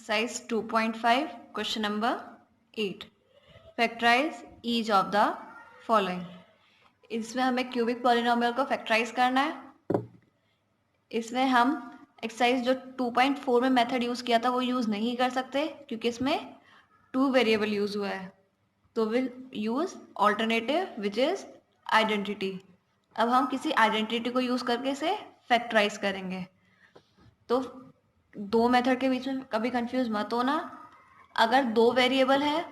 Exercise 2.5 question number 8 factorize each of the following. इसमें हमें cubic polynomial को factorise करना है। इसमें हम एक्सरसाइज जो 2.4 में मेथड यूज़ किया था वो यूज़ नहीं कर सकते क्योंकि इसमें 2 वेरिएबल यूज़ हुआ है, तो will use alternative which is identity. अब हम किसी आइडेंटिटी को यूज़ करके इसे फैक्टराइज करेंगे। तो दो मेथड के बीच में कभी कंफ्यूज मत होना। अगर दो वेरिएबल है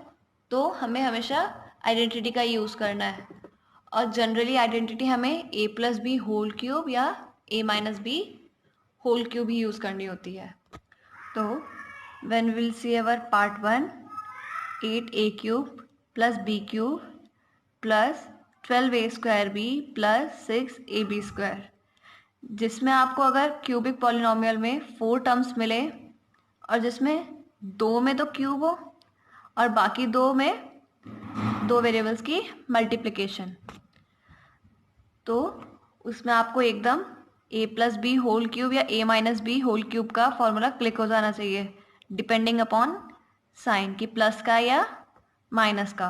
तो हमें हमेशा आइडेंटिटी का यूज़ करना है, और जनरली आइडेंटिटी हमें a plus B whole cube या a minus B whole cube ही यूज़ करनी होती है। तो when will see our part 1, 8a cube plus b cube plus 12a square b plus 6ab square, जिसमें आपको अगर क्यूबिक पॉलिनोमियल में 4 टर्म्स मिले और जिसमें 2 में तो क्यूब हो और बाकी 2 में 2 वेरिएबल्स की मल्टीप्लिकेशन, तो उसमें आपको एकदम a plus B whole cube या a minus B whole cube का फॉर्मूला क्लिक हो जाना चाहिए डिपेंडिंग अपॉन साइन, कि प्लस का या माइनस का।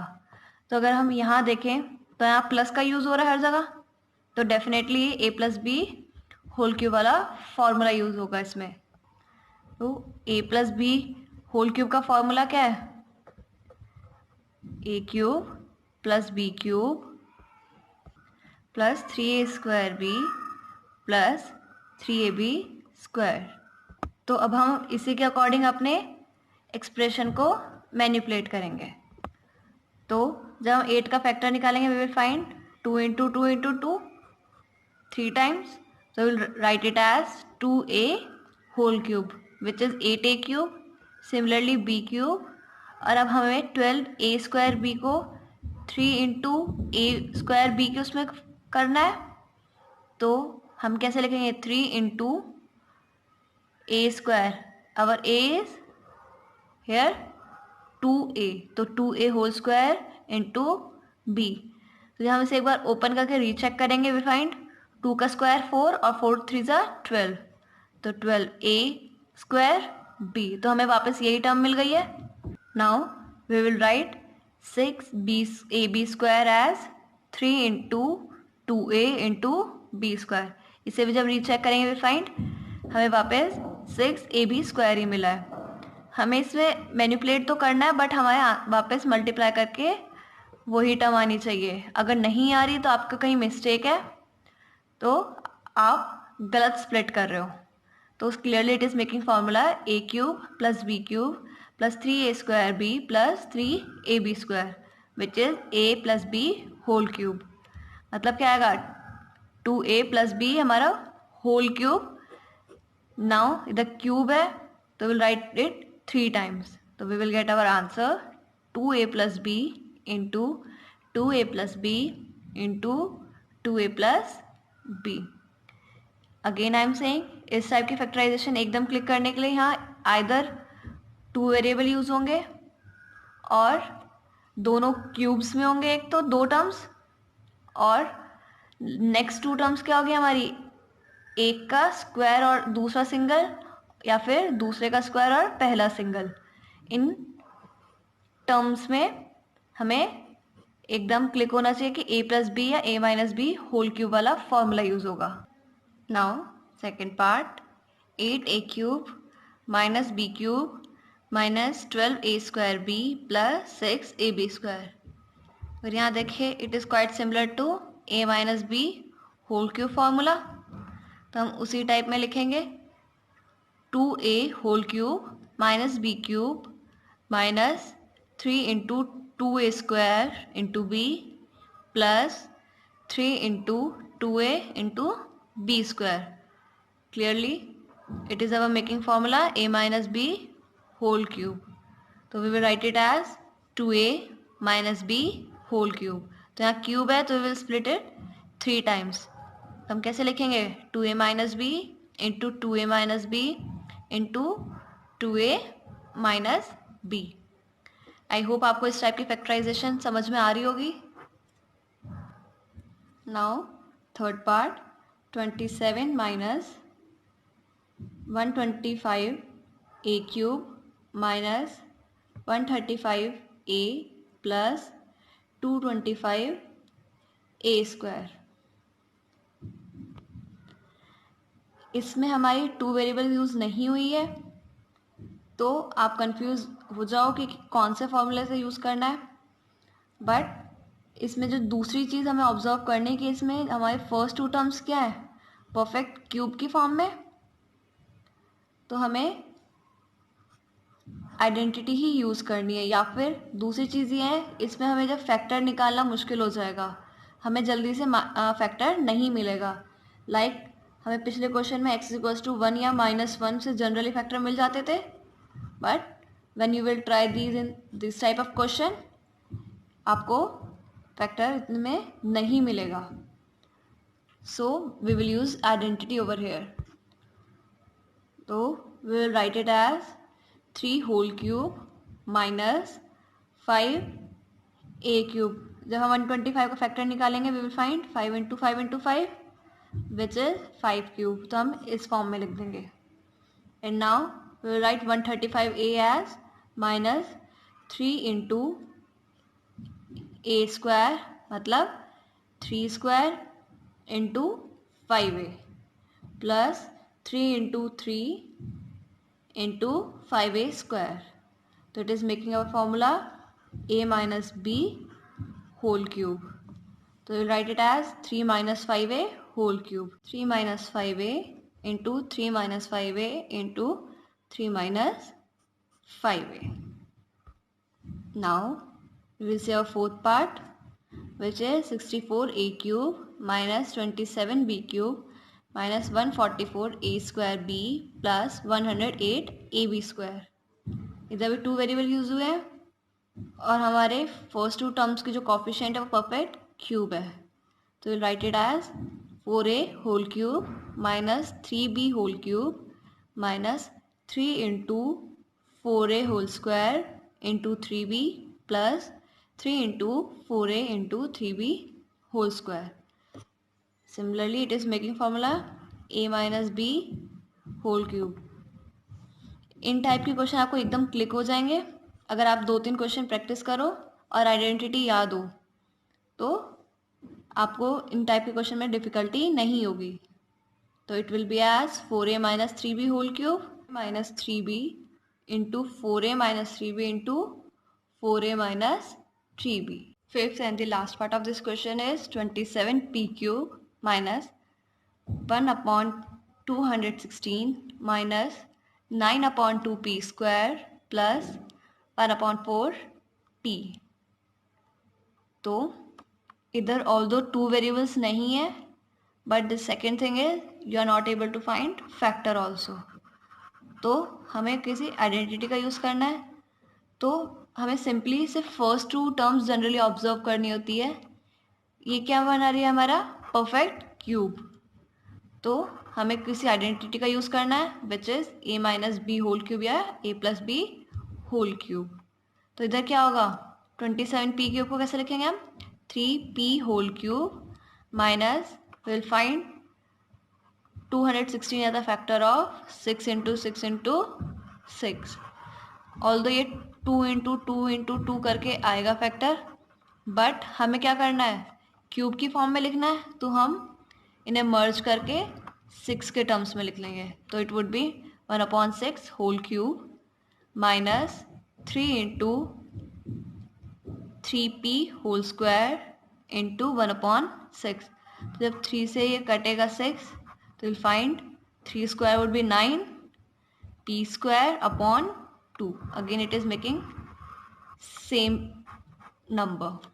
तो अगर हम यहाँ देखें तो यहाँ प्लस का यूज़ हो रहा है हर जगह, तो definitely a plus B whole cube वाला फॉर्मूला यूज़ होगा इसमें। तो a plus B whole cube का फॉर्मूला क्या है? a cube plus B cube plus 3a square B plus 3ab square. तो अब हम इसी के अकॉर्डिंग अपने एक्सप्रेशन को मैनिपुलेट करेंगे। तो जब हम 8 का फैक्टर निकालेंगे we will find 2 into 2 into 2 3 times, so we'll write it as 2a whole cube which is 8a cube, similarly b cube, और अब हमें 12a स्क्वायर b को 3 इंटू a स्क्वायर b के उसमें करना है। तो हम कैसे लिखेंगे? 3 into a square, our a is here 2a, तो 2a whole square into b। तो जब हम इसे एक बार ओपन करके रीचेक करेंगे वी फाइंड 2 का स्क्वायर 4 और 4 3 ज़ा 12, तो 12a स्क्वायर b, तो हमें वापस यही टर्म मिल गई है। Now we will write 6ab square as 3 into 2a into b square. इसे भी जब रीचेक करेंगे वी फाइंड हमें वापस 6ab स्क्वायर ही मिला है। हमें इसमें मैनिपुलेट तो करना है बट हमारे वापस मल्टीप्लाई करके वही टर्म आनी चाहिए। अगर नहीं आ रही तो आपका कहीं मिस्टेक है, तो आप गलत स्प्लिट कर रहे हो। तो clearly it is making formula a cube plus b cube plus 3a square b plus 3ab square which is a plus b whole cube. मतलब क्या आएगा? 2a प्लस b हमारा होल क्यूब। नाउ इधर cube है तो will write it 3 times, तो we will get our answer 2a plus b into 2a plus b into 2a plus b। Again I am saying इस type की factorisation एकदम click करने के लिए यहाँ आइदर 2 वेरिएबल यूज होंगे और दोनों क्यूब्स में होंगे, एक तो 2 टर्म्स, और नेक्स्ट 2 टर्म्स क्या होगी हमारी? एक का स्क्वायर और दूसरा सिंगल, या फिर दूसरे का स्क्वायर और पहला सिंगल। इन टर्म्स में हमें एकदम क्लिक होना चाहिए कि a प्लस बी या a minus B whole cube वाला फॉर्मूला यूज होगा। Now second part, 8a cube minus B cube minus 12a square B plus 6ab square. और यहाँ देखिए it is quite similar to a minus B whole cube formula, तो हम उसी type में लिखेंगे 2a whole cube minus B cube minus 3 into 2a square into b plus 3 into 2a into b square. Clearly it is our making formula a minus b whole cube, तो we will write it as 2a minus b whole cube. तो यहाँ cube है तो we will split it 3 times, तो हम कैसे लिखेंगे? 2a minus b into 2a minus b into 2a minus b. I hope आपको इस टाइप की फैक्टराइजेशन समझ में आ रही होगी। Now third part, 27 minus 125 a cube minus 135a plus 225a²। इसमें हमारी टू वेरिएबल यूज़ नहीं हुई है, तो आप कंफ्यूज हो जाओ कि कौन से फॉर्मूले से यूज़ करना है। बट इसमें जो दूसरी चीज़ हमें ऑब्जर्व करने की, इसमें हमारे फर्स्ट टू टर्म्स क्या है, परफेक्ट क्यूब की फॉर्म में, तो हमें आइडेंटिटी ही यूज़ करनी है। या फिर दूसरी चीज़ ये है, इसमें हमें जब फैक्टर निकालना मुश्किल हो जाएगा, हमें जल्दी से फैक्टर नहीं मिलेगा। लाइक हमें पिछले क्वेश्चन में x=1 या -1 से जनरली फैक्टर मिल जाते थे, but when you will try these in this type of question, आपको फैक्टर इतने नहीं मिलेगा। So we will use identity over here. तो we will write it as 3 whole cube minus 5a³। जब हम 125 का फैक्टर निकालेंगे, we will find 5 × 5 × 5 which is 5³। तो हम इस फॉर्म में लिख देंगे। And now we will write 135a as minus 3 × a² मतलब 3² × 5a प्लस 3 × 3 × 5a²। तो it is making our formula a minus b whole cube. So we'll write it as 3 minus 5a whole cube. 3 minus 5a into 3 minus 5a into 3 minus 5a. Now we will see our fourth part, which is 64a cube minus 27b cube minus 144a² b plus 108ab²। इधर भी two variable use हुए हैं और हमारे first two terms की जो coefficient है वो परफेक्ट क्यूब है। तो will write it as 4a whole cube minus 3b whole cube minus 3 × 4a whole square into 3b plus 3 × 4a into 3b whole square. Similarly it is making formula a minus b whole cube. इन type के question आपको एकदम click हो जाएंगे अगर आप 2-3 question practice करो और आइडेंटिटी याद हो, तो आपको इन टाइप के क्वेश्चन में डिफ़िकल्टी नहीं होगी। तो it will be as 4a minus 3b whole cube minus 3b into 4a minus 3b into 4a minus 3b। Fifth and the last part of this question is 27p cube minus 1/216 minus 9/2p² plus 1/4p। तो इधर although two variables नहीं है, but the second thing is you are not able to find factor also. तो हमें किसी identity का use करना है, तो हमें सिंपली सिर्फ first two terms generally observe करनी होती है। ये क्या बना रही है, हमारा परफेक्ट क्यूब। तो हमें किसी आइडेंटिटी का यूज़ करना है which is a minus B whole cube या a plus B whole cube. तो इधर क्या होगा, 27p क्यूब को कैसे लिखेंगे हम, 3p whole cube minus will find 216 as the factor of 6 × 6 × 6। Although ये 2 × 2 × 2 करके आएगा फैक्टर, बट हमें क्या करना है, क्यूब की फॉर्म में लिखना है, तो हम इन्हें मर्ज करके 6 के टर्म्स में लिख लेंगे। तो it would be 1/6 whole cube minus 3 × 3p whole square into 1/6। तो जब 3 से ये कटेगा 6, तो will find 3² would be 9, p² / 2। Again it is making same number.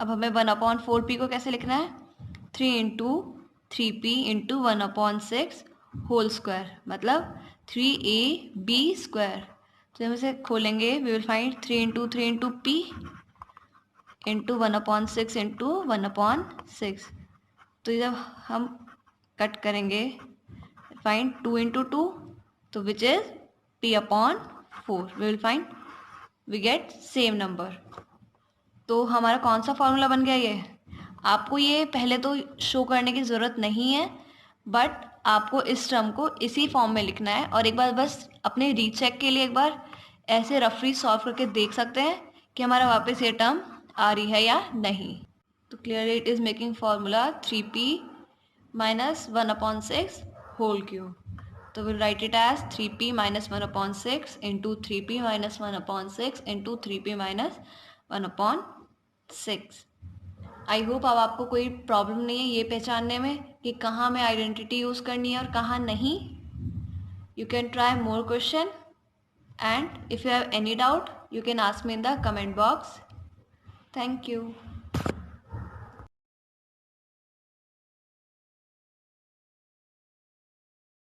अब हमें 1/4p को कैसे लिखना है, 3 × 3p इंटू 1/6 होल स्क्वायर मतलब 3ab²। तो हम इसे खोलेंगे, we will find 3 × 3 × p into 1/6 into 1/6। तो जब हम कट करेंगे, फाइंड 2 × 2, तो which is p/4। We will find, we get same number. तो हमारा कौन सा फॉर्मूला बन गया, ये आपको ये पहले तो शो करने की ज़रूरत नहीं है, बट आपको इस टर्म को इसी फॉर्म में लिखना है, और एक बार बस अपने रीचेक के लिए एक बार ऐसे रफली सॉल्व करके देख सकते हैं कि हमारा वापस ये टर्म आ रही है या नहीं। तो clearly it is making formula 3p minus 1/6 whole cube. So we'll write it as 3p minus 1/6 into 3p minus 1/6 into 3p minus 1/6. I hope अब आपको कोई प्रॉब्लम नहीं है ये पहचानने में कि कहाँ में आइडेंटिटी यूज़ करनी है और कहाँ नहीं. You can try more question, and if you have any doubt you can ask me in the comment box. Thank you.